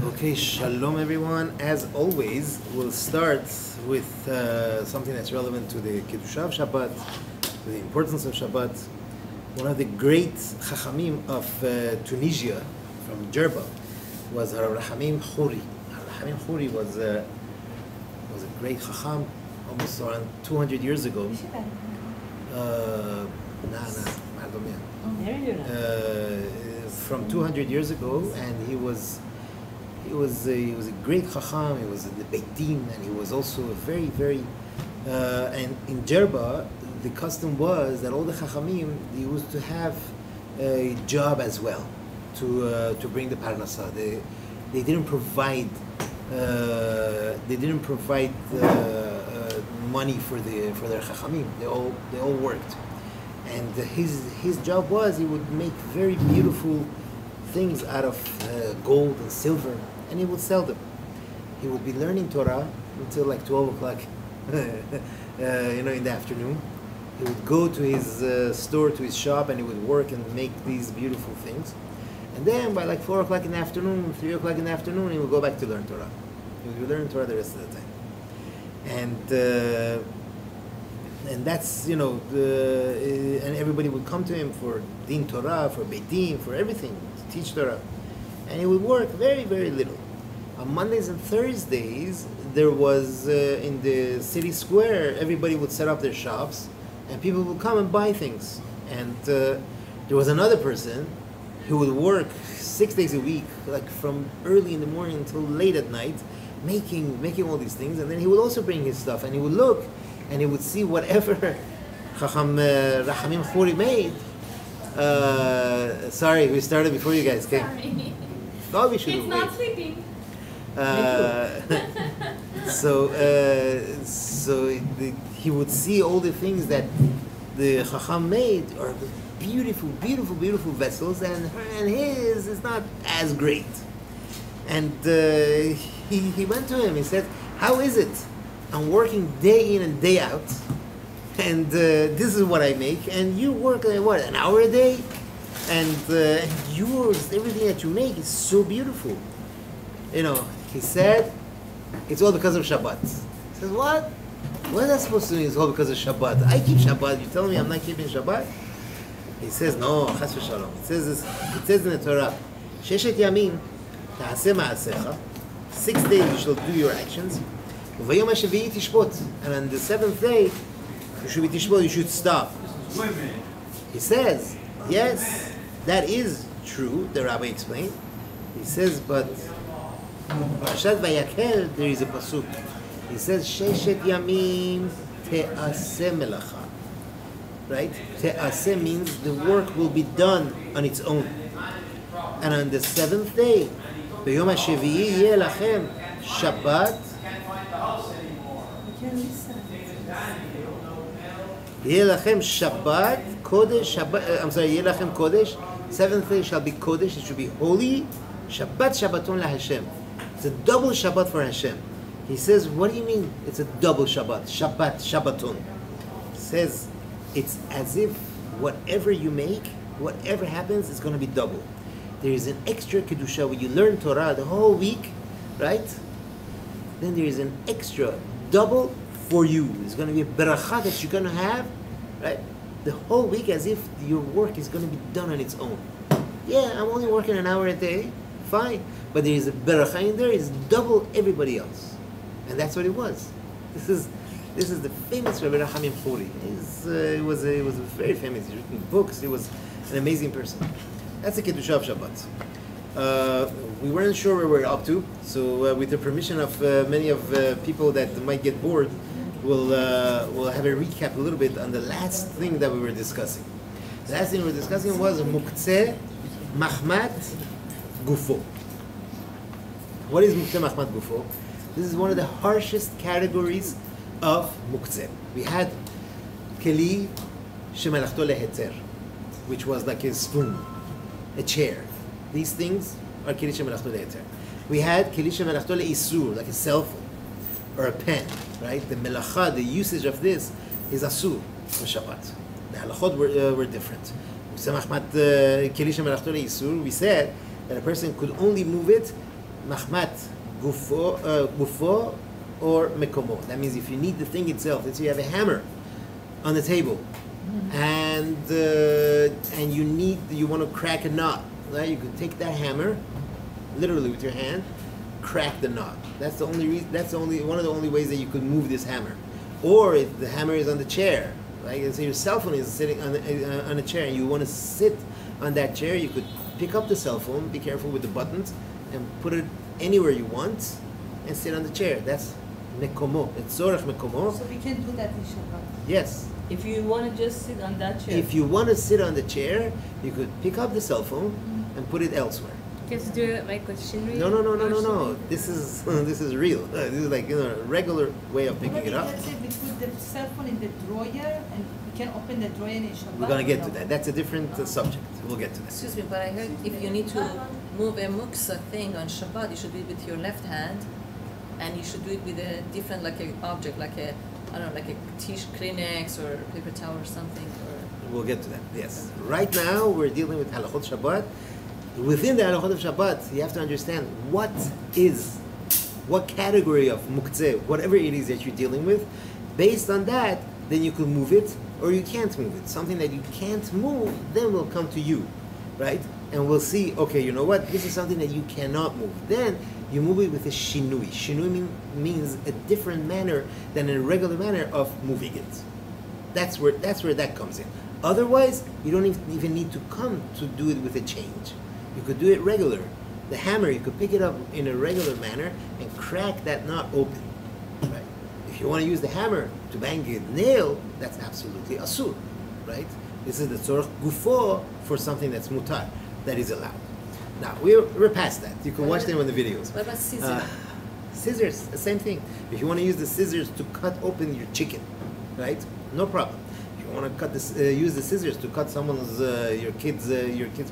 Okay, shalom everyone. As always, we'll start with something that's relevant to the Kiddusha of Shabbat, to the importance of Shabbat. One of the great Chachamim of Tunisia, from Jerba, was Rabbi Khoury. Rabbi Khoury was a great Chacham, almost around 200 years ago. From 200 years ago, and he was a great Chacham. He was in the Beit Din, and he was also a very and in Jerba, the custom was that all the Chachamim, they used to have a job as well to bring the Parnasah. They didn't provide money for their Chachamim. They all worked, and his job was he would make very beautiful things out of gold and silver, and he would sell them. He would be learning Torah until like 12 o'clock, in the afternoon. He would go to his store, to his shop, and he would work and make these beautiful things. And then by like 4 o'clock in the afternoon, 3 o'clock in the afternoon, he would go back to learn Torah. He would learn Torah the rest of the time. And that's, and everybody would come to him for Din Torah, for Beit Din, for everything, to teach Torah. And he would work very, very little. On Mondays and Thursdays, there was, in the city square, everybody would set up their shops, and people would come and buy things. And there was another person who would work 6 days a week, like from early in the morning until late at night, making all these things. And then he would also bring his stuff, and he would look, and he would see whatever Chacham Rabbi Khoury made. Sorry, we started before you guys came. Sorry. Thought we should He's not sleeping. He would see all the things that the Chacham made are beautiful, beautiful, beautiful vessels, and his is not as great. And he went to him. He said, "How is it? I'm working day in and day out, and this is what I make, and you work an hour a day, and yours, everything that you make is so beautiful." He said, "It's all because of Shabbat." He says, "What? What is that supposed to mean? It's all because of Shabbat? I keep Shabbat. You tell me I'm not keeping Shabbat?" He says, "No, chas v'shalom. It says in the Torah, Sheshet Yamim ta'aseh ma'asecha. 6 days you shall do your actions. V'yom ha'shevi'i tishpot. And on the seventh day, you should be tishpot. You should stop." He says, "Yes, that is true." The Rabbi explained. He says, but Parashat Vayakhel, there is a pasuk. He says, "Sheshet Yamim te'aseh melacha." Right? Te'aseh means the work will be done on its own. And on the seventh day, B'yom ha'shevi'i yeh lachem Shabbat. Yeh lachem Shabbat, Kodesh, Yeh lachem Kodesh. Seventh day shall be Kodesh, it should be holy. Shabbat Shabbaton laHashem. It's a double Shabbat for Hashem. He says, what do you mean it's a double Shabbat? Shabbat, Shabbaton. He says, it's as if whatever you make, whatever happens, it's going to be double. There is an extra Kedusha when you learn Torah the whole week, right? Then there is an extra double for you. There's going to be a beracha that you're going to have, right? The whole week, as if your work is going to be done on its own. Yeah, I'm only working an hour a day, fine. But there is a beracha in there, it's double everybody else. And that's what it was. This is the famous Rabbi Khoury. He was very famous. He's written books. He was an amazing person. That's the Kiddusha of Shabbat. We weren't sure where we're up to, so with the permission of many of people that might get bored, we'll have a recap a little bit on the last thing that we were discussing. The last thing we were discussing was mukseh, mahmat, gufo. What is mukseh, mahmat, gufo? This is one of the harshest categories of mukseh. We had keli shemelachto leheter, which was like a spoon, a chair. These things are keli shemelachto leheter. We had keli shemelachto leisur, like a cell phone or a pen, right? The melacha, the usage of this is asur for Shabbat. The halachot were different. We said that a person could only move it mahmat, gufo, or mekomo. That means if you need the thing itself, let's say you have a hammer on the table, and you want to crack a knot, right? You could take that hammer, literally with your hand, crack the knot. That's the only reason. That's one of the only ways that you could move this hammer. Or if the hammer is on the chair, right? Let's say your cell phone is sitting on a chair, and you want to sit on that chair, you could pick up the cell phone. Be careful with the buttons, and put it anywhere you want, and sit on the chair. That's mekomo. It's zorach mekomo. So we can do that in Shabbat. Yes. If you want to just sit on that chair. If you want to sit on the chair, you could pick up the cell phone and put it elsewhere. Just do it like with shinri? No. This is real. This is like a regular way of picking it up. Let's say we put the cell phone in the drawer and we can open the drawer in Shabbat. We're gonna get to that. That's a different subject. We'll get to that. Excuse me, but I heard if you need to move a mukseh thing on Shabbat, you should do it with your left hand, and you should do it with a different, like an object, like a, I don't know, like a tissue Kleenex or paper towel or something. Or We'll get to that. Yes. Right now we're dealing with Halachot Shabbat. Within the Halachot of Shabbat, you have to understand what category of mukseh, whatever it is that you're dealing with. Based on that, then you can move it or you can't move it. Something that you can't move, then will come to you, right? And we'll see, okay, you know what? This is something that you cannot move. Then you move it with a shinui. Shinui means a different manner than a regular manner of moving it. That's where that comes in. Otherwise, you don't even need to come to do it with a change. You could do it regular. The hammer, you could pick it up in a regular manner and crack that knot open. Right? If you want to use the hammer to bang a nail, that's absolutely asur. Right? This is the tzorach gufo for something that's mutar, that is allowed. Now, we're past that. You can watch them on the videos. what about scissors? Scissors, the same thing. If you want to use the scissors to cut open your chicken, right? No problem. If you want to use the scissors to cut someone's your kid's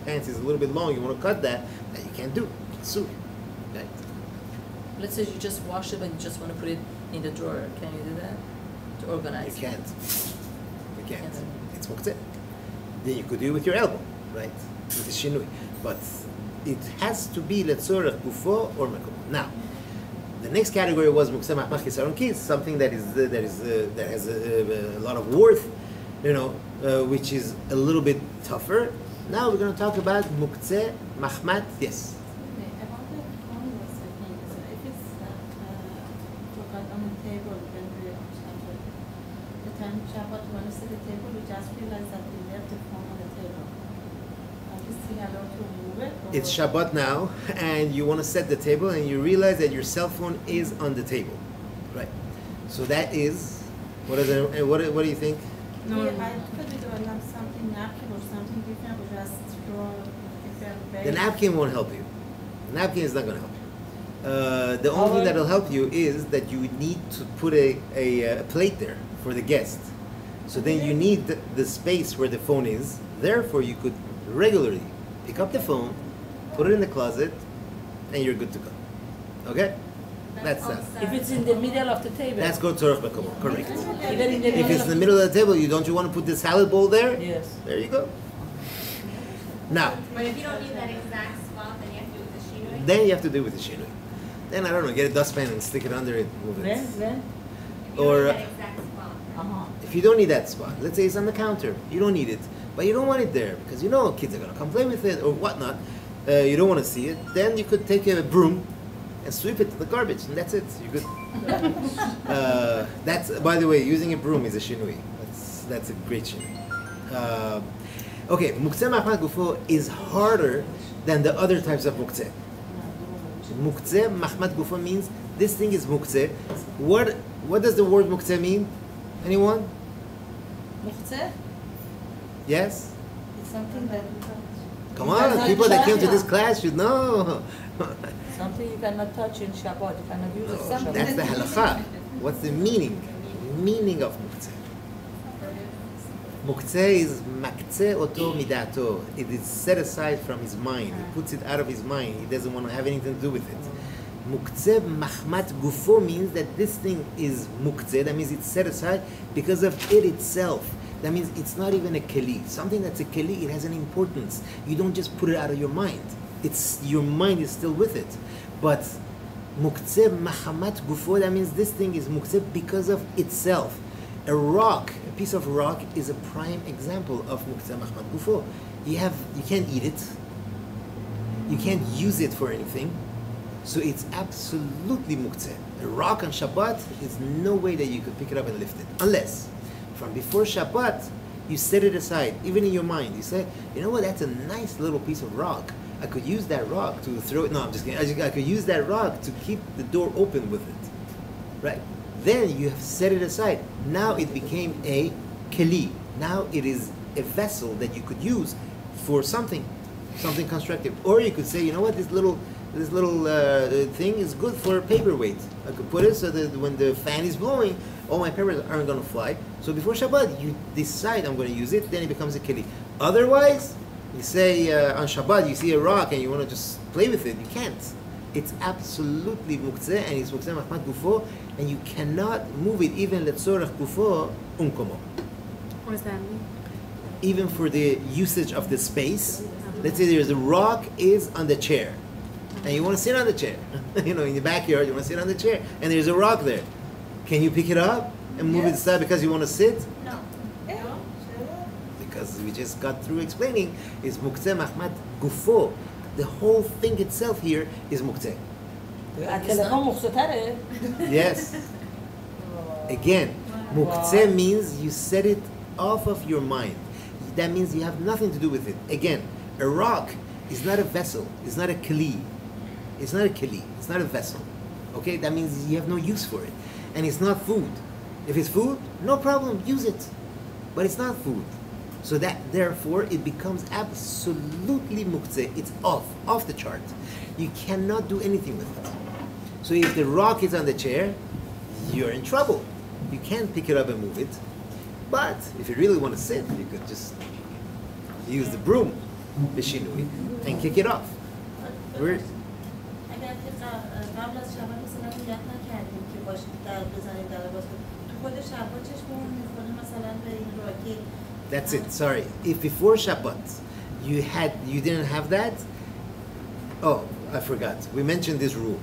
pants is a little bit long. You want to cut that you can't do. So, right? Let's say you just wash it, but you just want to put it in the drawer. Can you do that to organize? You can't. You can't. It's mukseh. Then you could do it with your elbow, right? With the shinui, but it has to be letzorach gufo or mekom. Now, the next category was mukseh mahmat chisaron kis, something that has a lot of worth, which is a little bit tougher. Now we're going to talk about mukseh mahmat. Yes. About the phone was again, so if it's forgot on the table when we the time Shabbat when we sit at the table, we just realize that we left the phone on the table. Are we still allowed to move it? Or? It's Shabbat now, and you want to set the table, and you realize that your cell phone is on the table, right? So that is what do you think? No, I could be doing something napkin or something different. We just throw The napkin won't help you. The napkin is not going to help you. The only thing that will help you is that you need to put a plate there for the guest. So then you need the space where the phone is. Therefore, you could regularly pick up the phone, put it in the closet, and you're good to go. Okay? That's that. If it's in the middle of the table. That's go tzorach mekomo. Correct. Even in the If it's in the middle of the table, you want to put the salad bowl there? Yes. There you go. Now, But if you don't need that exact spot, then you have to do it with the shinui? then you have to do it with the shinui. Then, I don't know, get a dustpan and stick it under it, move it. When? You Or don't need that exact spot. Uh-huh. if you don't need that spot, let's say it's on the counter, you don't need it, but you don't want it there because you know kids are going to come play with it or whatnot, you don't want to see it, then you could take a broom and sweep it to the garbage, and that's it. You're good. That's, by the way, using a broom is a shinui. That's a great shinui. Okay, mukseh mahmat gufo is harder than the other types of mukseh. Mukseh mahmat gufo means this thing is mukseh. What does the word mukseh mean? Anyone? Mukseh? Yes? It's something that Come on, people that came to this class should know. Something you cannot touch in Shabbat. You cannot use it for No, Shabbat. that's the halakha. What's the meaning? Meaning of mukseh. Mukseh is maktseh oto midato. It is set aside from his mind. He puts it out of his mind. He doesn't want to have anything to do with it. Mukseh mahmat gufo means that this thing is mukseh. That means it's set aside because of it itself. That means it's not even a keli. Something that's a keli, it has an importance. You don't just put it out of your mind. It's your mind is still with it. But mukseh mahmat gufo, that means this thing is mukseh because of itself. A rock, a piece of rock, is a prime example of mukseh mahmat gufo. You can't eat it. You can't use it for anything. So it's absolutely mukseh. A rock on Shabbat is no way that you could pick it up and lift it. Unless, from before Shabbat, you set it aside, even in your mind. You say, you know what, that's a nice little piece of rock. I could use that rock to throw it. No, I'm just kidding. I could use that rock to keep the door open with it. Right? Then you have set it aside. Now it became a keli. Now it is a vessel that you could use for something constructive. Or you could say, you know what, this little thing is good for a paperweight. I could put it so that when the fan is blowing, all my papers aren't going to fly. So before Shabbat, you decide I'm going to use it, then it becomes a keli. Otherwise, you say on Shabbat, you see a rock and you want to just play with it. You can't. It's absolutely mukseh, and it's mukseh mahmat gufo, and you cannot move it even letzorach gufo unkomo. What does that mean? Even for the usage of the space. Let's say there's a rock is on the chair, and you want to sit on the chair. In the backyard, you want to sit on the chair, and there's a rock there. Can you pick it up and move it aside because you want to sit? No. Because we just got through explaining, is mukseh mahmat gufo. The whole thing itself here is mukseh. التلفون مخصوصه Yes. Again, mukseh means you set it off of your mind. That means you have nothing to do with it. Again, a rock is not a vessel. It's not a keli. It's not a keli. It's not a vessel. Okay? That means you have no use for it. And it's not food. If it's food, no problem, use it. But it's not food. So that, therefore, it becomes absolutely mukseh. It's off the chart. You cannot do anything with it. So if the rock is on the chair, you're in trouble. You can't pick it up and move it. But if you really want to sit, you could just use the broom, bishinui, and kick it off. We're, اگر که قبل از شبات مثلا نیت نکردیم که باشه در بزنیم در باز تو خود شبات چشممون میخوره مثلا به این راکی. That's it. Sorry. If before Shabbat you didn't have that, oh, I forgot. We mentioned this rule.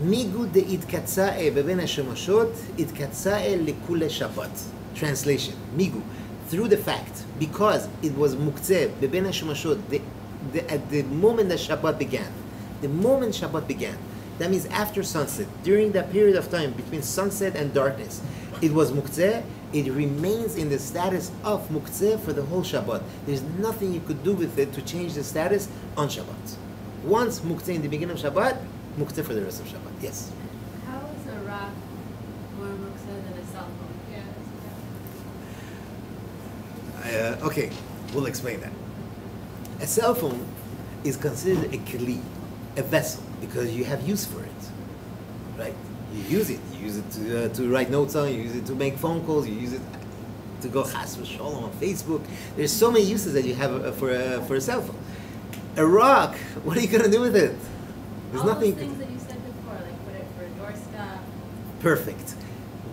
Migu de itkatsa'e beben hashemashot itkatsa'e lekule Shabbat. Translation. Migu. Through the fact, because it was mukseh beben hashemashot, at the moment that Shabbat began, that means after sunset, during that period of time between sunset and darkness, it was mukseh. It remains in the status of mukseh for the whole Shabbat. There's nothing you could do with it to change the status on Shabbat. Once mukseh in the beginning of Shabbat, mukseh for the rest of Shabbat. Yes? How is a rock more mukseh than a cell phone? Okay, we'll explain that. A cell phone is considered a keli, a vessel, because you have use for it, right? You use it to write notes on, you use it to make phone calls, you use it to go chas v'sholom on Facebook. There's so many uses that you have for a cell phone. A rock, what are you going to do with it? There's All nothing. those things that you said before, like put it for a doorstop. Perfect.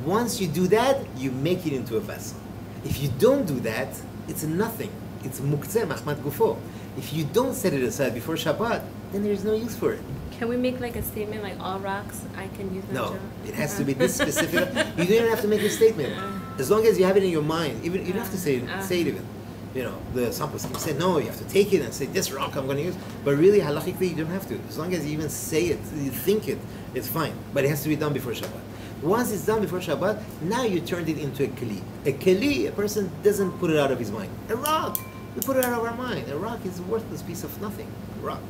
Once you do that, you make it into a vessel. If you don't do that, it's nothing. It's mukseh mahmat gufo. If you don't set it aside before Shabbat, then there's no use for it. Can we make like a statement like all rocks I can use them No, to? it has to be this specific. You don't even have to make a statement. As long as you have it in your mind, even you don't have to say it even. Some person say no, you have to take it and say this rock I'm going to use. But really, halachically, you don't have to. As long as you even say it, you think it, it's fine. But it has to be done before Shabbat. Once it's done before Shabbat, now you turned it into a keli. A keli, a person doesn't put it out of his mind. A rock, we put it out of our mind. A rock is a worthless piece of nothing. A rock.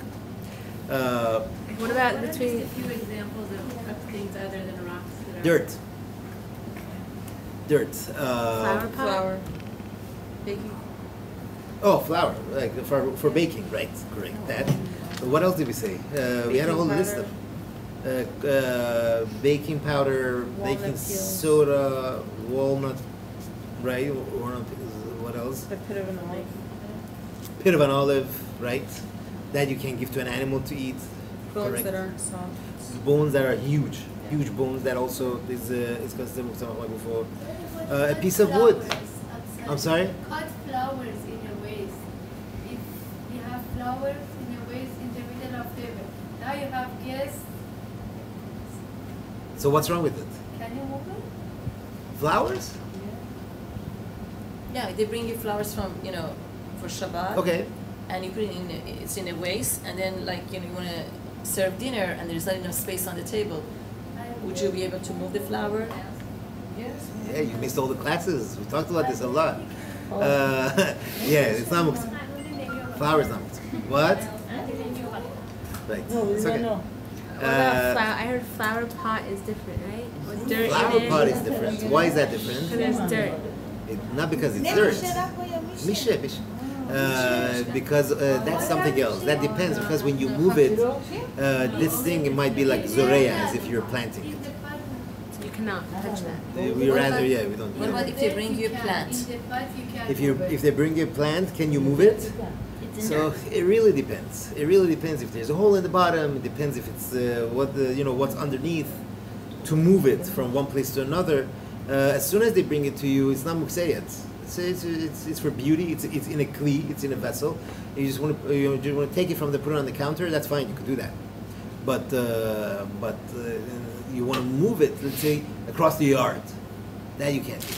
What about What are between just a few examples of things other than rocks that are... Dirt. flower pot? flour baking Oh, flour, like for baking, right? Correct. That. What else did we say? We had a whole list of baking powder, Walnut baking peels. soda, walnut, right? What else? a bit of an olive Pit of an olive, right? That you can give to an animal to eat. bones Correct. that aren't soft Bones that are huge bones that also is considered mukseh mahmat gufo. A piece of wood. I'm sorry? Cut flowers in a vase. If you have flowers in a vase in the middle have guests, So what's wrong with it? can you move it? Flowers? Yeah, they bring you flowers from, for Shabbat. Okay. And you put it it's in a vase, and then you want to serve dinner, and there's not enough space on the table. Would you be able to move the flower? Yes. Yeah, you missed all the classes. We talked about this a lot. Yeah, it's not mukseh. Flowers not mukseh. What? Right. No, It's no, okay. no. I heard flower pot is different, right? With dirt Flower in it. pot is different. Why is that different? Because there's dirt. Not because it's dirt. Mishe. Because that's something else. That depends, because when you move it, this thing, it might be like zoreya, as if you're planting it. You cannot touch that. We rather, we don't. What about if they bring you a plant? In the pot you can. If they bring you a plant, can you move it? So it really depends. It really depends if there's a hole in the bottom. It depends if it's what's underneath to move it from one place to another. As soon as they bring it to you, it's not mukseh yet. It's for beauty. It's in a kli. It's in a vessel. You just want to take it from put it on the counter. That's fine. You could do that. But you want to move it. Let's say across the yard. That you can't do.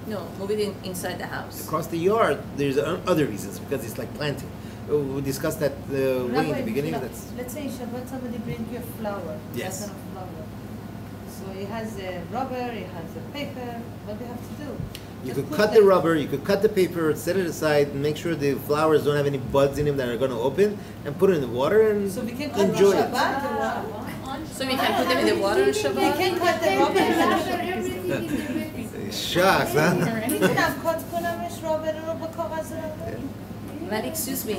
No, move it inside the house. Across the yard, there's other reasons, because it's like planting. We discussed that way in the beginning. That's Let's say in Shabbat somebody brings you a flower. Yes. That kind of flower. So it has a rubber, it has a paper. What do you have to do? you Just could put cut the rubber, you could cut the paper, set it aside, and make sure the flowers don't have any buds in them that are going to open, and put it in the water and So we can cut enjoy the it. Shabbat. So we can put them in the water on We Shabbat? can cut the rubber. Everything in the Shucks, huh? میتونم کات کنمش رابر رو با کاغذ رابر. Well, excuse me.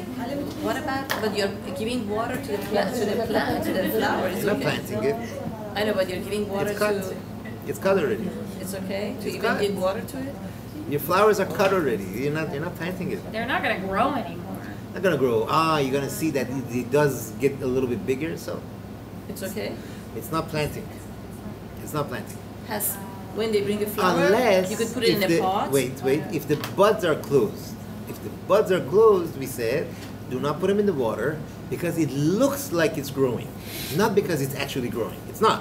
What about? But you're giving water to the plant, to the flower. It's You're not okay. planting it. I know, but you're giving water It's cut. to. It's cut already. It's okay to It's even cut. give water to it. Your flowers are cut already. You're not planting it. They're not gonna grow anymore. Not gonna grow. You're gonna see that it does get a little bit bigger. So It's okay. it's not planting. It's not planting. Has when they bring a flower, Unless you could put it in if a the- pot. Wait. If the buds are closed, we said, do not put them in the water, because it looks like it's growing, not because it's actually growing. It's not,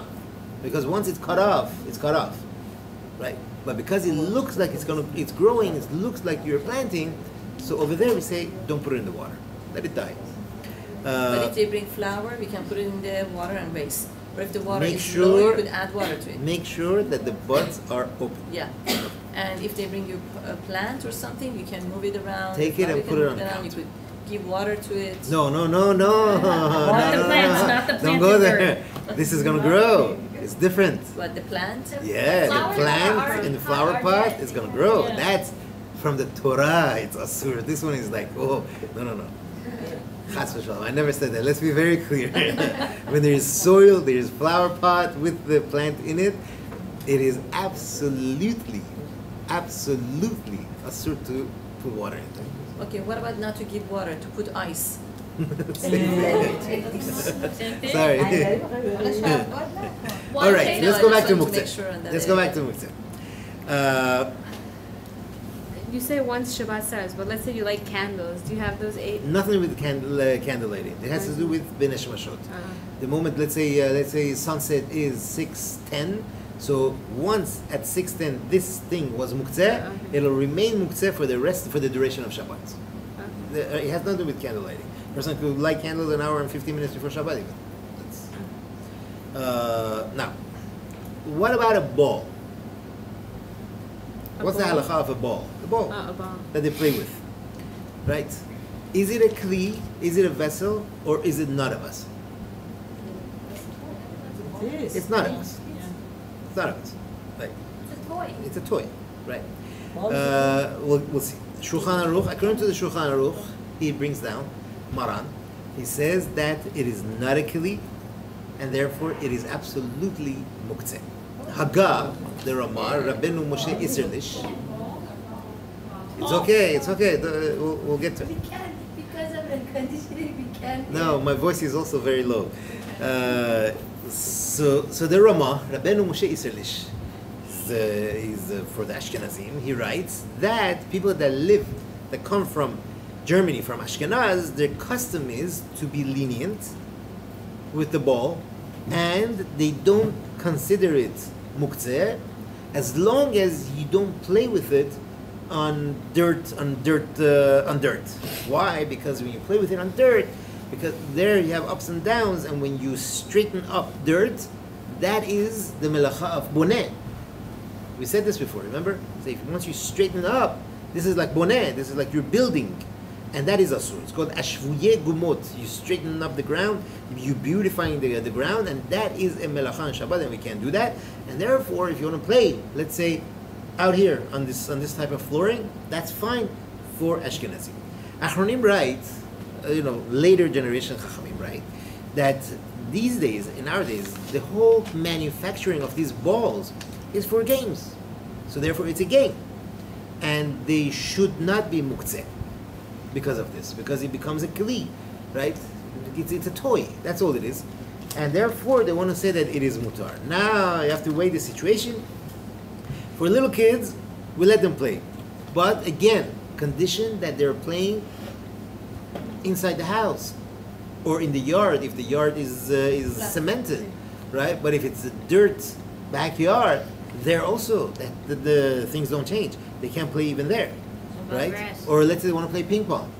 because once it's cut off, right? But because it looks like it's growing, it looks like you're planting. So over there we say, don't put it in the water, let it die. But if they bring flower, we can put it in the water and waste. Or if the water Make is low, you sure- could add water to it. Make sure that the buds are open. Yeah. And if they bring you a plant or something, you can move it around. Take it and You put can it move on the around, counter. You could give water to it. No. Not the plants, not the Don't plant go is there. This is gonna grow. It's different. But the plant, Yeah, Flowers the plant are- in the flower are pot dead. is gonna grow. Yeah. That's from the Torah. It's asur. This one is like, no. Chas v'shalom. I never said that. Let's be very clear. When there is soil, there is flower pot with the plant in it. It is absolutely asur to put water in there. okay, what about not to give water, to put ice? Sorry. All right, No, let's go I back to just want to make mukseh. sure on that Let's go back to area. mukseh. You say once Shabbat starts, but let's say you light candles. Do you have those 8? Nothing with candle lighting. It has to do with Benesh Mashot. The moment, let's say sunset is 6:10. So once at 6:10 this thing was mukseh, it'll remain mukseh for the duration of Shabbat. It has nothing to do with candle lighting. Person could light candles an hour and 15 minutes before Shabbat even. Now, what about a ball? What's the halakha of a ball? A ball A ball. that they play with, right? Is it a kli? Is it a vessel? Or is it not a vessel? It's not a vessel. It's not a vessel. Right. It's a toy. It's a toy, right? We'll see. Shulchan Aruch, according to the Shulchan Aruch, he brings down Maran. He says that it is not a kli, and therefore it is absolutely mukseh. Haga, the Ramah, Rabbeinu Moshe Isserlish. It's okay. We'll get to it. We can't, because of the conditioning, we can't. No, my voice is also very low. So the Ramah, Rabbeinu Moshe Isserlish, is for the Ashkenazim. He writes that people that come from Germany, from Ashkenaz, their custom is to be lenient with the ball, and they don't consider it mukseh as long as you don't play with it on dirt. Why? Because when you play with it on dirt, because there you have ups and downs, and when you straighten up dirt, that is the melacha of boneh. We said this before, remember? So once you straighten it up, this is like boneh, this is like you're building. And that is asur. It's called ashvuye gumot. You straighten up the ground, you beautifying the ground, and that is a melacha on Shabbat, and we can't do that. And therefore, if you want to play, let's say, out here on this type of flooring, that's fine for Ashkenazi. Achronim write, later generation Chachamim write, that these days, in our days, the whole manufacturing of these balls is for games. So therefore, it's a game, and they should not be mukseh because of this, because it becomes a kli, right? It's a toy. That's all it is, and therefore they want to say that it is mutar. Now you have to weigh the situation. For little kids, we let them play, but again, condition that they're playing inside the house or in the yard if the yard is cemented, right? But if it's a dirt backyard, there also the things don't change. They can't play even there. Right? Grass. Or let's say they want to play ping pong.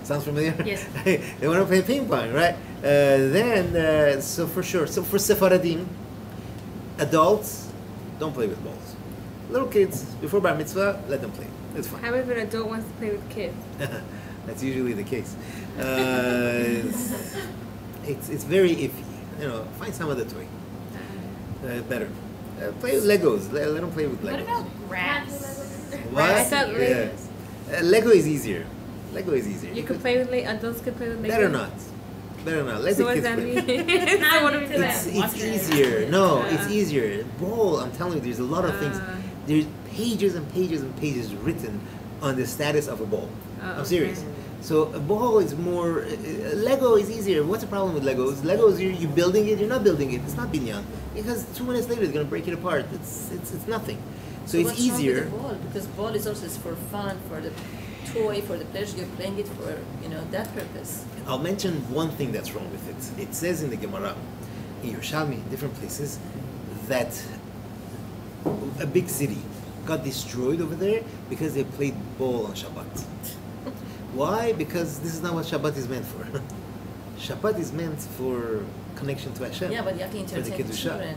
Sounds familiar? Yes. They want to play ping pong, right? So for sure. So for Sephardim, adults don't play with balls. Little kids, before bar mitzvah, let them play. It's fine. How if an adult wants to play with kids? That's usually the case. It's very iffy. Find some other toy. Better. Play with Legos. Let them play with Legos. What about grass? What? I thought Lego is easier. You could play with adults could play with Legos. Better not. Let So the what kids does that play. mean? Not So what into do we- that. It's easier. No, it's easier. Ball, I'm telling you, there's a lot of things. There's pages and pages and pages written on the status of a ball. I'm serious. okay. So a ball is more. Lego is easier. What's the problem with Legos? Legos, you're building it. You're not building it. It's not binyan because 2 minutes later it's gonna break it apart. It's nothing. So it's what's wrong with easier. the ball? Because ball is also for fun, for the toy, for the pleasure. You're playing it for that purpose. I'll mention one thing that's wrong with it. It says in the Gemara, in Yerushalmi, in different places, that a big city got destroyed over there because they played ball on Shabbat. Why? Because this is not what Shabbat is meant for. Shabbat is meant for connection to Hashem. Yeah, but you have to for the entertain the Kedusha. children.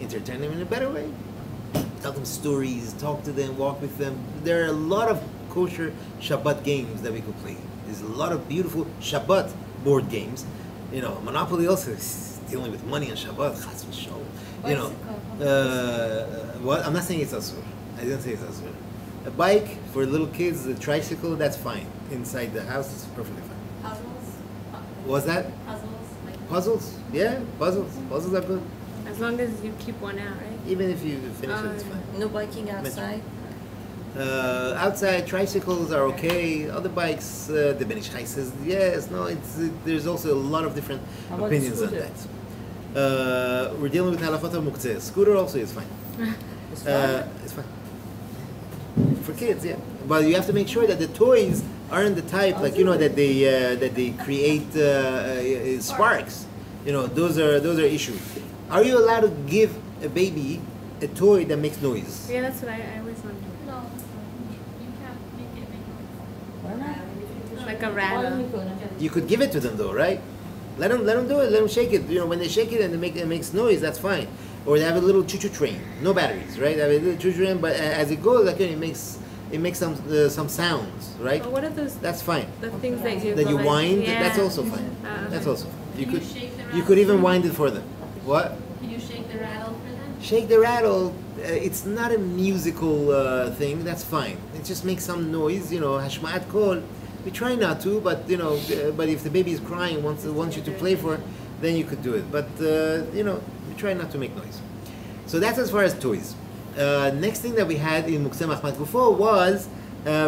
Entertain them in a better way. Tell them stories, talk to them, walk with them. There are a lot of kosher Shabbat games that we could play. There's a lot of beautiful Shabbat board games. Monopoly also is dealing with money on Shabbat. Chas v'shol. What? I'm not saying it's asur. I didn't say it's asur. A bike for little kids, a tricycle, that's fine. Inside the house, it's perfectly fine. Puzzles. Was that? Puzzles. Like Puzzles? Yeah, puzzles. Puzzles are good. As long as you keep one out, right? Even if you finish it, it's fine. No biking outside. Outside tricycles are okay. Other bikes, the Ben Ish Chai says yes. No, there's also a lot of different How about opinions on scooter? that. We're dealing with halachot of mukseh. Scooter also is fine. It's fun. It's fine for kids, yeah. But you have to make sure that the toys aren't the type that they create sparks. Those are issues. Are you allowed to give a baby a toy that makes noise? Yeah, that's what I always wondered. no, you can't make it make noise. Like a rattle. You could give it to them though, right? Let them do it. Let them shake it. When they shake it and it makes noise, that's fine. Or they have a little choo-choo train, no batteries, right? They have a little choo-choo train, but as it goes, it makes some sounds, right? But what are those? That's fine. The things that you That go you like- wind, yeah. that's also fine. That's okay. also fine. Can you shake the You rattle could even for wind them? it for them. What? Can you shake the rattle for them? Shake the rattle. It's not a musical thing. That's fine. It just makes some noise. Hashma'at kol. We try not to, but but if the baby is crying, wants you to play for, then you could do it. But we try not to make noise. So that's as far as toys. Next thing that we had in mukseh mahmat gufo was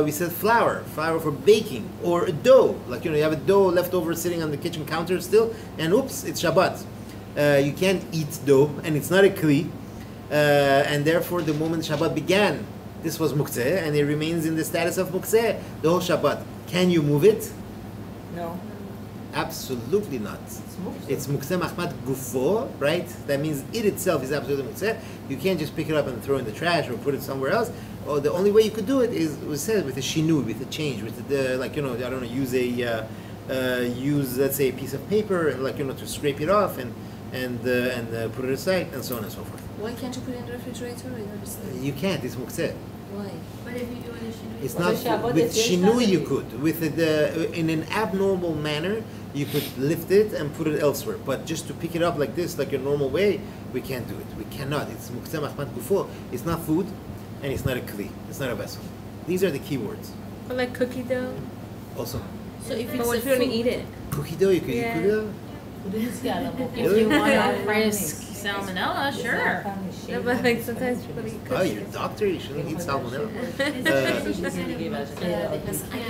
we said flour for baking, or a dough. Like you have a dough left over sitting on the kitchen counter still, and oops, it's Shabbat. You can't eat dough, and it's not a kli, and therefore the moment Shabbat began, this was mukseh, and it remains in the status of mukseh the whole Shabbat. Can you move it? No. Absolutely not. It's mukseh mahmat gufo, right? That means it itself is absolutely mukseh. You can't just pick it up and throw it in the trash or put it somewhere else. Or the only way you could do it is, was said, with a shinui, with a change, with the, like, I don't know, use let's say a piece of paper and, like, to scrape it off and put it aside and so on and so forth. Why can't you put it in the refrigerator? I don't understand. You can't. It's mukseh. Why? But if you do it in shinui, It's Well, not the Shabbat with is shinui. You yesterday. could with the in an abnormal manner. You could lift it and put it elsewhere. But just to pick it up like this, like a normal way, we can't do it. We cannot. It's mukseh mahmat gufo. It's not food, and it's not a kli. It's not a vessel. These are the key words. Or like cookie dough. Also, So if But it's what a if you want to food, eat it? cookie dough. You could eat Yeah. cookie dough. If Really? you want to risk salmonella, sure. No, but like sometimes people eat Oh, cookies. you're a doctor. You shouldn't eat salmonella.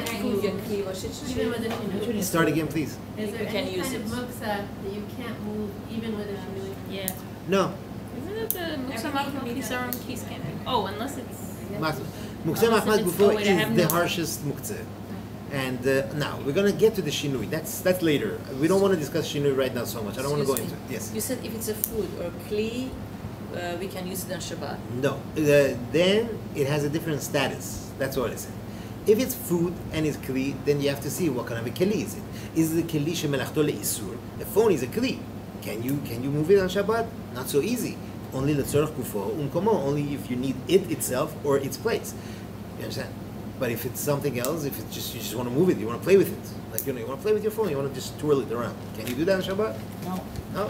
even with a shinui. Start again, please. Is there You can any use kind of it. mukseh that you can't move even with a shinui? Yeah. No. Isn't it the mukseh mahmat midisaron kis camping? Oh, unless it's. Mukseh Unless mahmat it's gufo the way to have is the no- harshest mukseh. And now we're gonna get to the shinui. That's later. We don't want to discuss shinui right now so much. I don't want to go Excuse into me. it. Yes. You said if it's a food or kli, we can use it on Shabbat. No. Then it has a different status. That's what I said. If it's food and it's kli, then you have to see what kind of a kli is it. Is it a kli shemelachto leisur? A phone is a kli. Can you move it on Shabbat? Not so easy. Only letzorach gufo umkomo. Only if you need it itself or its place. You understand? But if it's something else, if it's just you just want to move it, you want to play with it, like you want to play with your phone, you want to just twirl it around. Can you do that on Shabbat? No. No.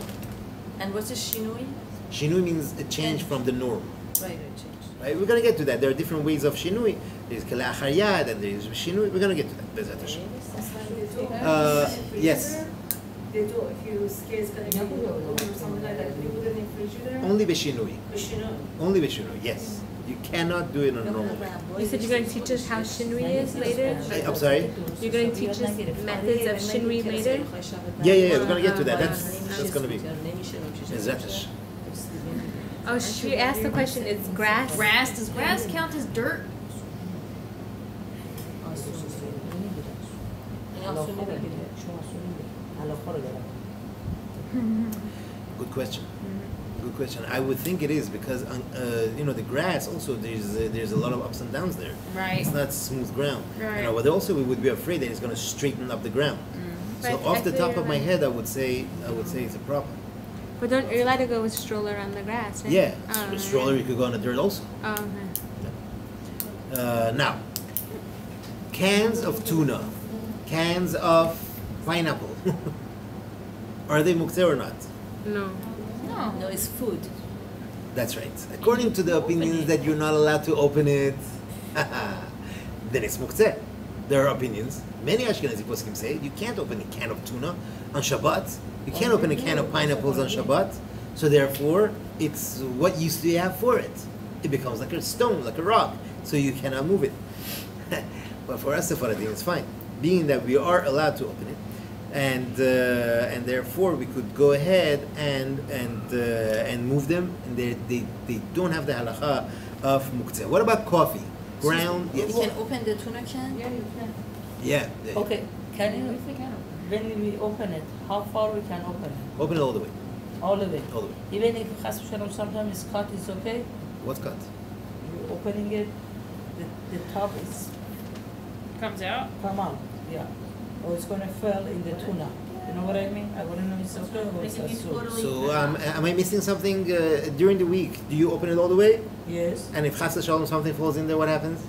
And what's a shinui? Shinui means a change from the norm. Right, change. Right? We're gonna get to that. There are different ways of shinui. There's kalachar yad and there's shinui. We're gonna get to that. Bezat Hashem. Yes. They do, if you scare it's gonna be or something like that, you put it in the refrigerator. Only beshinui. Shinui. Only beshinui. Yes. You cannot do it on a normal way. You said you're going to teach us how shinui is later? I'm sorry. You're going to teach us methods of shinui later? Yeah. We're gonna get to that. That's gonna be Bezat Hashem. Oh, she asked the question, is grass? Does grass count as dirt? Good question. Good question. I would think it is because the grass also there's a lot of ups and downs there. Right. It's not smooth ground. Right. But also we would be afraid that it's going to straighten up the ground. So But off the top of my actually, head, I would say it's a problem. But don't, you're allowed to go with stroller on the grass, right? Yeah, Oh, with stroller you could go on the dirt also. Oh, okay. Now, cans of tuna, cans of pineapple. Are they mukseh or not? No. No, it's food. That's right. According to the opinions that you're not allowed to open it, then it's mukseh. There are opinions. Many Ashkenazi poskim say you can't open a can of tuna on Shabbat. You can't open a can of pineapples on Shabbat. So therefore, it's what used to have for it. It becomes like a stone, like a rock. So you cannot move it. But for us, Sephardim, it's fine. Being that we are allowed to open it, and therefore we could go ahead and move them, and they don't have the halacha of mukseh. What about coffee? Ground? You Yes. can open the tuna can? Yeah, you can. Yeah. Okay, can you, when we open it, how far we can open it? Open it all the way. All the way? All the way. Even if sometimes it's cut, it's okay? What's cut? You're opening it, the top is Comes out? come out, yeah. Or it's gonna fall in the tuna. You know what I mean? I wanna know it's okay or it's Like if you assumed. totally So am I missing something during the week? Do you open it all the way? Yes, And if chas v'shalom something falls in there, what happens?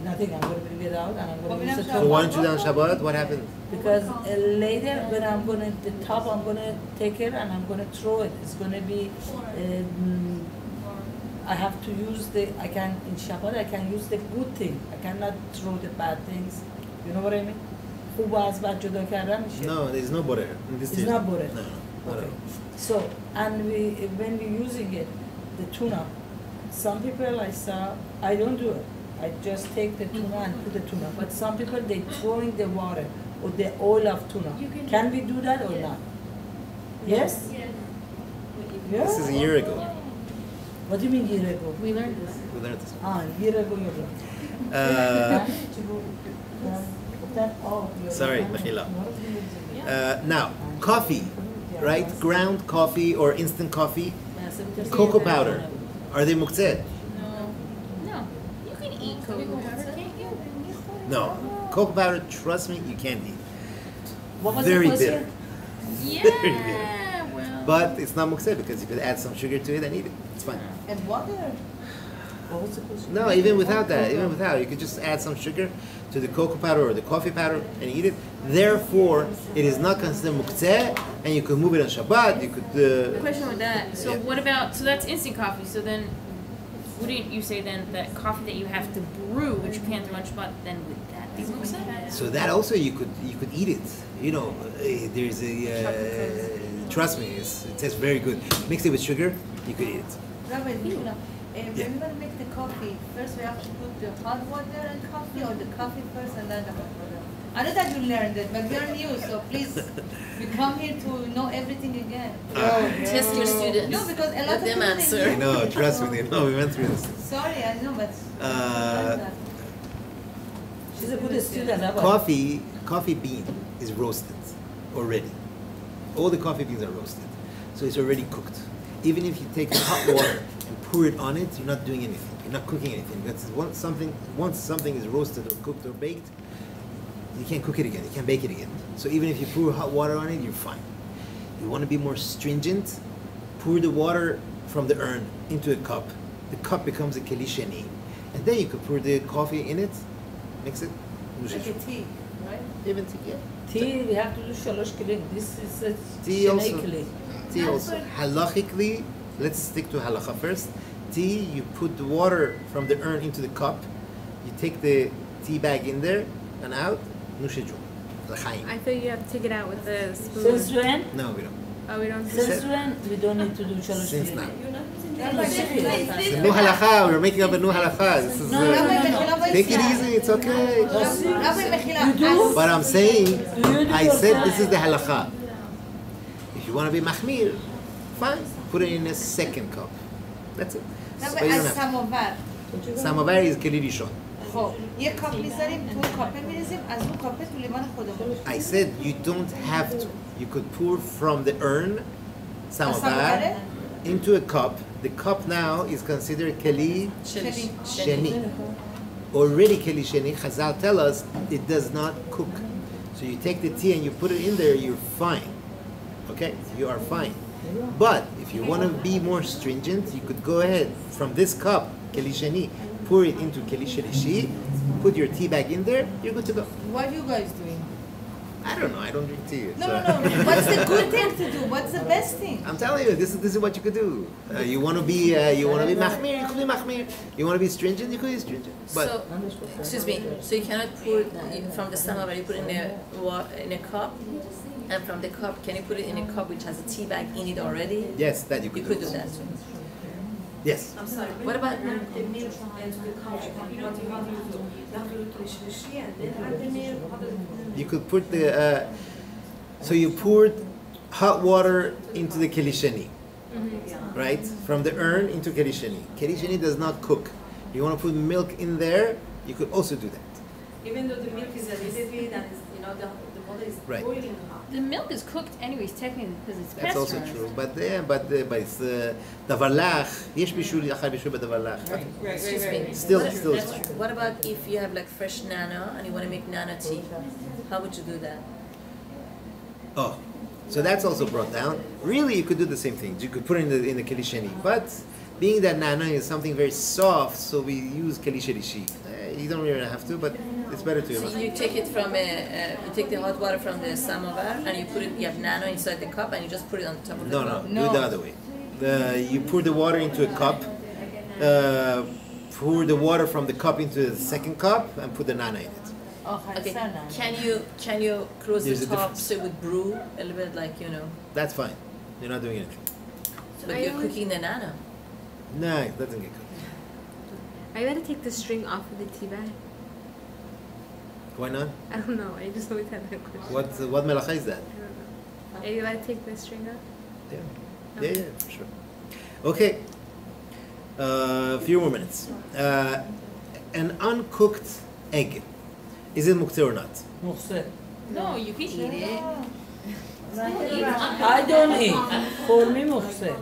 nothing, I'm gonna bring it out and I'm gonna Open use up the So top. why don't you do it on Shabbat? What happens? Because later when I'm gonna, the top I'm gonna take it and I'm gonna throw it. It's gonna be, I have to use in Shabbat I can use the good thing. I cannot throw the bad things. You know what I mean? خوب و از بد جدا کردن میشه. No, there's no butter. It's not butter. No, not at Okay. all. So, and when we're using it, the tuna, some people I saw, I don't do it. I just take the tuna and put the tuna. But some people, they throw in the water or the oil of tuna. You can- Can we do that or not? Yes? Yeah. This is a year ago. What do you mean year ago? We learned this. We learned this. Year ago you learned. Uh, That, oh, Sorry, Mechila. Now, coffee, right? Ground coffee or instant coffee, cocoa powder. Are they mukseh? No. You can eat cocoa powder, can't you? No. Cocoa powder, trust me, you can't eat. What was Very the bitter. question? Yeah, well. But it's not mukseh because you could add some sugar to it and eat it. It's fine. And water. What was the question? No, even without that, even without, you could just add some sugar to the cocoa powder or the coffee powder and eat it. Therefore, it is not considered mukseh, and you could move it on Shabbat. You could. Question with that. So Yeah. what about, so that's instant coffee, so then wouldn't you say then that coffee that you have to brew, which you can't do on Shabbat, then would that be mukseh? So that also you could eat it. You know, there's a trust me, it tastes very good. Mix it with sugar, you could eat it. Rabbi, when we're gonna make the coffee, first we have to put the hot water and coffee, or the coffee first and then the hot water? I know that you learned it, but you're new, so please, we come here to know everything again. Test your students. No, because a lot Let of them people answer. I know, trust me, no, we went through this. Sorry, I know, but. She's a good student. Rabbi. Coffee bean is roasted already. All the coffee beans are roasted, so it's already cooked. Even if you take hot water and pour it on it, you're not doing anything. You're not cooking anything. Because once something is roasted or cooked or baked, you can't cook it again. You can't bake it again. So even if you pour hot water on it, you're fine. You want to be more stringent, pour the water from the urn into a cup. The cup becomes a keli sheni, and then you could pour the coffee in it, mix it. Like a tea, right? Even tea, yeah. Tea, we have to do shalosh kilim. This is a Tea shenei also. kili. Tea also. Halachically, let's stick to halacha first. Tea, you put the water from the urn into the cup. You take the tea bag in there and out. Nusheju. L'chaim. I thought you have to take it out with the spoon. Since when? No, we don't. Oh, we don't do Since that. when we don't need to do shalosh Since kilim? now. It's The new halacha. We're making up a new halacha. This is. Take it easy. It's okay. But I'm saying, I said this is the halacha. If you want to be mahmir, fine. Put it in a second cup. That's it. But you don't have to. samovar. Samovar is keli rishon. خب یه کاپ میذاریم تو کاپه میریزیم از اون کاپه تو لیوان خودمون. I said you don't have to. You could pour from the urn, samovar, into a cup. The cup now is considered keli sheni. Already keli sheni. Chazal tell us it does not cook. So you take the tea and you put it in there, you're fine. Okay, you are fine. But if you want to be more stringent, you could go ahead from this cup, keli sheni, pour it into keli shelishi, put your tea bag in there, you're good to go. What are you guys doing? I don't know. I don't drink tea. No, so- no, no. What's the good thing to do? What's the best thing? I'm telling you, this is what you could do. You want to be mahmir, you could be mahmir. You want to be stringent, you could be stringent. But So, excuse me, so you cannot pour from the samovar, you put in a cup, and from the cup, can you put it in a cup which has a tea bag in it already? yes, that you You could could do that. Yes. I'm sorry. What about- the milk into the cup? You don't have to do. You have to do it to shlishi and then add the milk. How does it? You could put the. So you poured hot water into the kelisheni, right? From the urn into kelisheni. Kelisheni does not cook. You want to put milk in there, you could also do that. Even though the milk is a little bit and it's, the water is Right. boiling hot. The milk is cooked anyways, technically, because it's That's also pasteurized. true. But it's davar lach. Yesh bishul achar bishul b'davar lach. Excuse me. Still, What- still. that's true. What about if you have like fresh nana and you want to make nana tea? How would you do that? Oh, so that's also brought down. Really, you could do the same thing. You could put it in the kelisheni. But being that nana is something very soft, so we use kelisherishi. You don't really have to, but it's better to. So you take it from you take the hot water from the samovar and you put it. You have nano inside the cup and you just put it on top of the No, cup. do it the other way. You pour the water into a cup. Pour the water from the cup into the second cup and put the nana in it. Okay. Can you close There's the a top difference. so it would brew a little bit like That's fine. You're not doing anything. but you're cooking the nana. No, it doesn't get cooked. Are you going to take the string off of the tea bag? Why not? I don't know. I just always had that question. What melacha is that? I don't know. Are you allowed to take the string off? Yeah, for sure. Okay. A few more minutes. An uncooked egg. Is it mukseh or not? Mukseh. No, you can eat it. I don't eat. For me, mukseh.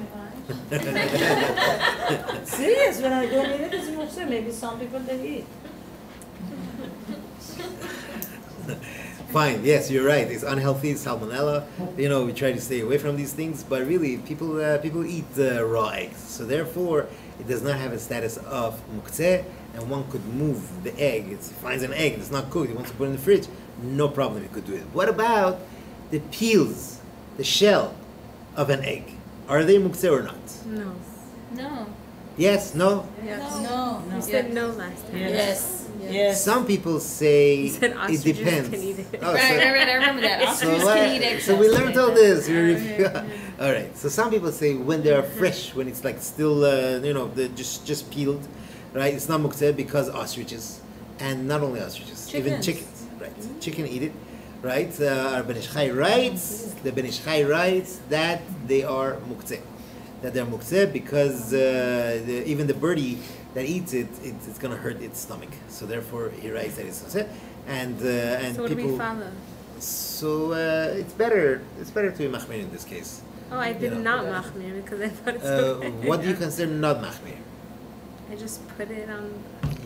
Serious, when I don't eat it, it's mukseh. Maybe some people they eat. Fine. Yes, you're right. It's unhealthy. It's salmonella. You know, we try to stay away from these things, but really, people eat raw eggs. So therefore, it does not have a status of mukseh, and one could move the egg. It finds an egg. It's not cooked. It wants to put it in the fridge. No problem. You could do it. What about the peels, the shell of an egg? Are they mukseh or not? No. No. Yes. No. Yes. No. You said no last time. Yes. Yes. Some people say You said it ostriches depends. can eat it. Oh, Right, so- I remember that. Ostriches So, can eat eggs. so we learned all this. Yeah. All right. So some people say when they are fresh, when it's like still, they're just peeled, right? It's not mukseh because ostriches, and not only ostriches, even Chickens. chickens, right? Chicken eat it, right? Our Ben Ish Chai writes, the Ben Ish Chai writes that they are mukseh, that they're mukseh because even the birdie that eats it, it's gonna hurt its stomach. So therefore, he writes that it's mukseh, and So what do we people. follow? So it's better to be machmir in this case. Oh, I did Yeah. not machmir because I thought it's okay. What do you consider not machmir? I just put it on.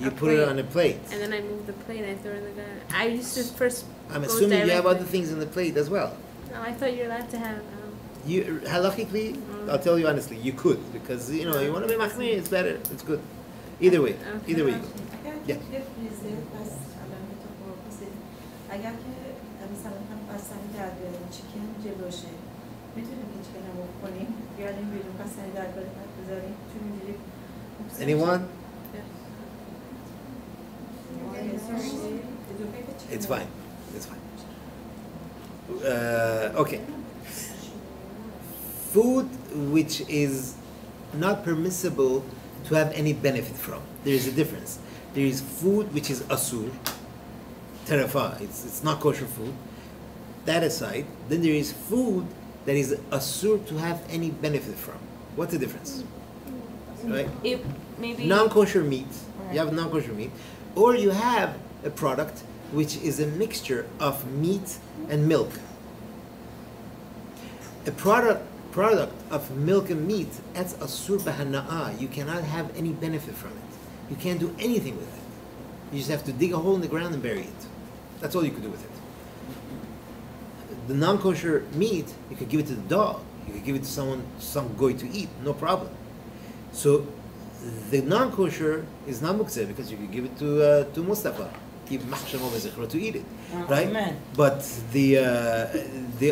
You put it on a plate. And then I move the plate. I throw it in the gun. I used to first. I'm go assuming you have directly. other things in the plate as well. Oh, I thought you're allowed to have. You halachically, I'll tell you honestly, you could because you want to be machmir. It's better. It's good. Either way, Okay. either way. You go. اگر Yeah. که توی فریزر پس الان به تو پرسید اگر که مثلا هم بستنی در بیاریم چیکن جلوشه میتونیم این چیکن رو کنیم بیاریم بیرون بستنی در بیاریم بعد بذاریم چون اینجوری Anyone? It's fine. It's fine. Okay. Food which is not permissible to have any benefit from. There is a difference. There is food which is asur, terafa. It's not kosher food. That aside, then there is food that is asur to have any benefit from. What's the difference? Right? It maybe. Non-kosher meat. You have non-kosher meat, or you have a product which is a mixture of meat and milk. A product of milk and meat, that's asur b'hana'ah. You cannot have any benefit from it. You can't do anything with it. You just have to dig a hole in the ground and bury it. That's all you could do with it. The non-kosher meat, you could give it to the dog. You could give it to some goy to eat, no problem. So the non-kosher is not mukseh because you could give it to Mustafa, to eat it, right? Amen. But the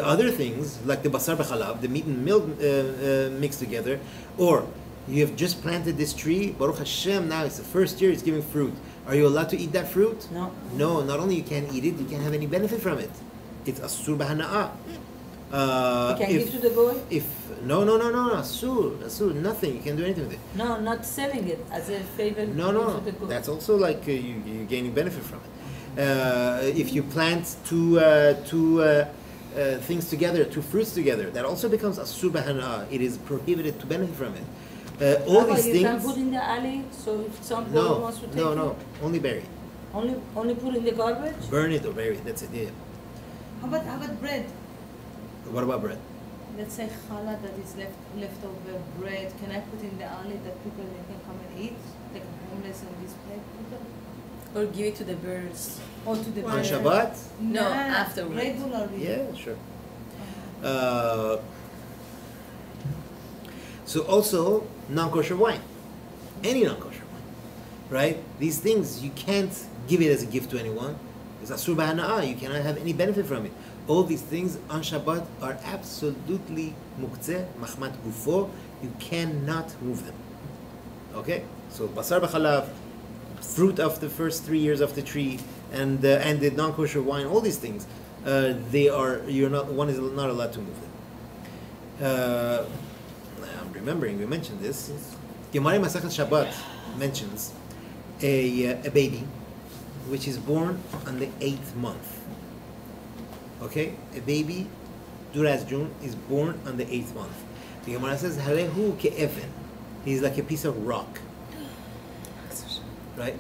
other things like the basar b'chalav, the meat and milk mixed together, or you have just planted this tree, Baruch Hashem, now it's the first year, it's giving fruit. Are you allowed to eat that fruit? No. No, not only you can't eat it, you can't have any benefit from it. It's asur b'hana'ah. You can give to the boy? No, asur, nothing. You can't do anything with it. No, not selling it as a favor. No. To the goat. That's also like you're gaining benefit from it. If you plant two things together, two fruits together, that also becomes asur b'hana'ah. It is prohibited to benefit from it. All Rabbi, these you things. can put in the alley, so if some boy No, wants to take no, it, only bury. only put in the garbage. Burn it or bury it. That's it. Yeah. How about bread? What about bread? Let's say challah that is leftover bread. Can I put in the alley that people can come and eat, like homeless and displaced people? Or give it to the birds. Or to the On bread? Shabbat? No, Nah, afterwards. Regularly. Yeah, sure. So also non-kosher wine, any non-kosher wine, right? These things you can't give it as a gift to anyone. It's asur b'hana'ah. You cannot have any benefit from it. All these things on Shabbat are absolutely mukseh, mahmat, gufo. You cannot move them. Okay, so basar b'chalav, fruit of the first 3 years of the tree, and the non-kosher wine, all these things, one is not allowed to move them. I'm remembering we mentioned this. Gemara Masachet Shabbat mentions a baby which is born on the 8th month. Okay, a baby, Duras June, is born on the 8th month. The Gemara says, "Halehu ke'even." He's like a piece of rock, right?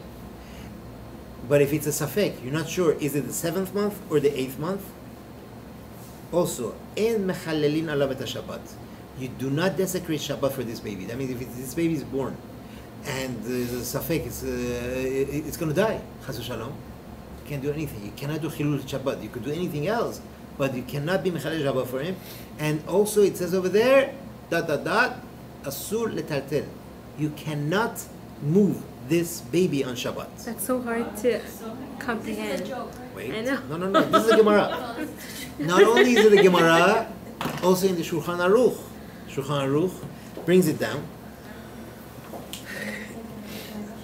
But if it's a safek, you're not sure, is it the 7th month or the 8th month? Also, in mechalelin alav et Shabbat, you do not desecrate Shabbat for this baby. That means if this baby is born and there's a safek, it's going to die. Chas v'shalom. You can't do anything. You cannot do chilul Shabbat. You could do anything else, but you cannot be mechalel Shabbat for him. And also, it says over there, ... asur letaltel. You cannot move this baby on Shabbat. That's so hard to comprehend. Wait. I know. No. This is the Gemara. Not only is it the Gemara, also in the Shulchan Aruch. Shulchan Aruch brings it down.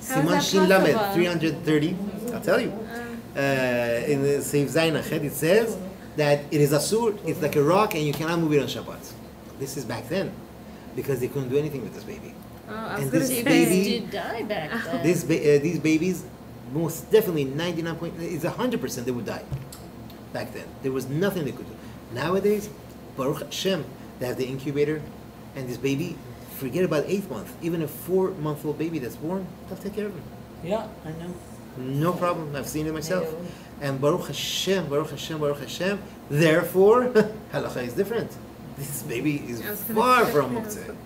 Siman Shin Lamed 330. I'll tell you. In the Seif Zayin Ached, it says that it is asur. It's like a rock, and you cannot move it on Shabbat. This is back then, because they couldn't do anything with this baby. I was And gonna this say. baby- did die back then. These babies, most definitely 99 point, it's 100% they would die. Back then, there was nothing they could do. Nowadays, Baruch Hashem, they have the incubator, and this baby, forget about 8th month, even a 4-month-old baby that's born, they'll take care of him. Yeah, I know. No problem. I've seen it myself. And Baruch Hashem, Baruch Hashem, Baruch Hashem. Therefore, halacha is different. This baby is I was gonna far say- from mukseh.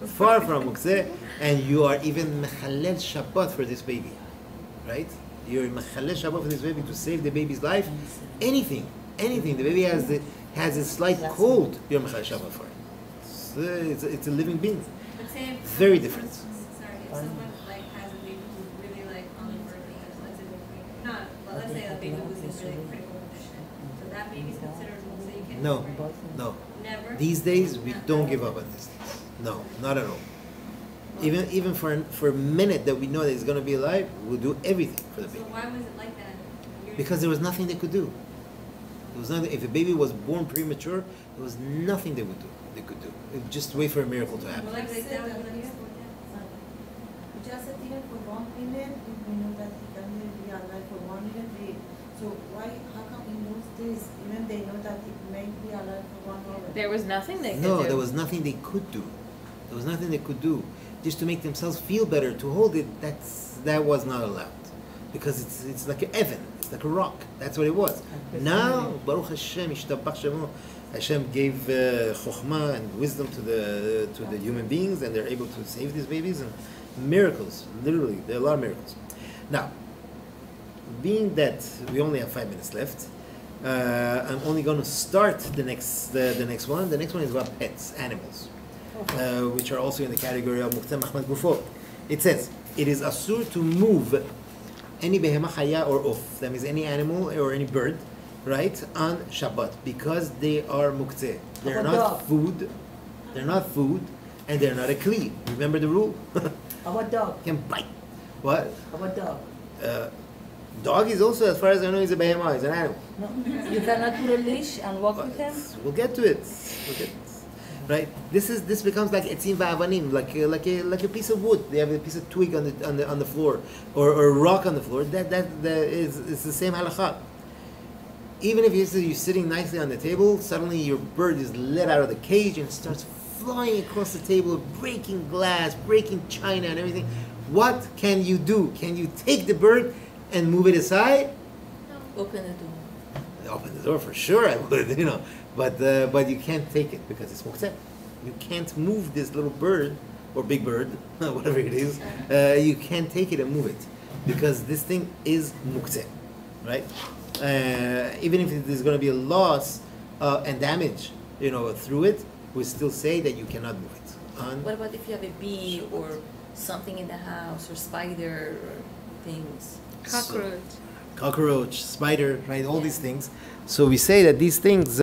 Far from mukseh, and you are even mechalel Shabbat for this baby, right? You're mechalel Shabbat for this baby to save the baby's life. Anything. The baby has a slight cold. You're mechalel Shabbat for it. It's a living being. But say if Very someone- different. Sorry, if someone like has a baby who's really like on the verge of, let's say, not, but let's say a baby who's in really critical condition, so that baby's considered, so you can. No, no. Never. These days we don't give up on this. No, not at all. Even for a minute that we know that he's going to be alive, we'll do everything for the So baby. why was it like that? Because there was nothing they could do. There was nothing. If a baby was born premature, there was nothing they would do. They could do. Just wait for a miracle to happen. Well, like they said, We just said even for 1 minute, if we know that he can be alive for 1 minute, so how come in those days, even they know that he may be alive for 1 minute? There was nothing they could No, do. there was nothing they could do. There was nothing they could do. Just to make themselves feel better, to hold it, that was not allowed. Because it's like an Evan, it's like a rock. That's what it was. Now, Baruch Hashem, Ishtabach Shemo, Hashem gave chokhmah and wisdom to the human beings, and they're able to save these babies, and miracles, literally, there are a lot of miracles. Now, being that we only have 5 minutes left, I'm only going to start the next one. The next one is about pets, animals, which are also in the category of mukseh, mahmat, gufo. It says it is asur to move any behema chaya or off. That means any animal or any bird, right, on Shabbat, because they are mukseh. They're How about not dog? food. They're not food, and they're not a kli. Remember the rule? How about dog? Can bite. What? How about dog? Dog is also, as far as I know, is a behemah. It's an animal. No, you cannot put a leash and walk with him. We'll get to it. Right? This becomes like etzim va'avanim, like a piece of wood. They have a piece of twig on the floor, or a rock on the floor. That is the same halachot. Even if you're sitting nicely on the table, suddenly your bird is let out of the cage and starts flying across the table, breaking glass, breaking china, and everything. What can you do? Can you take the bird and move it aside? Open the door. Open the door for sure. I would, but you can't take it because it's mukseh. You can't move this little bird or big bird, whatever it is. You can't take it and move it because this thing is mukseh, right? Even if there's going to be a loss and damage, through it, we still say that you cannot move it. What about if you have a bee or something in the house or spider or things? Cockroach. Cockroach, spider, right? All these things. So we say that these things.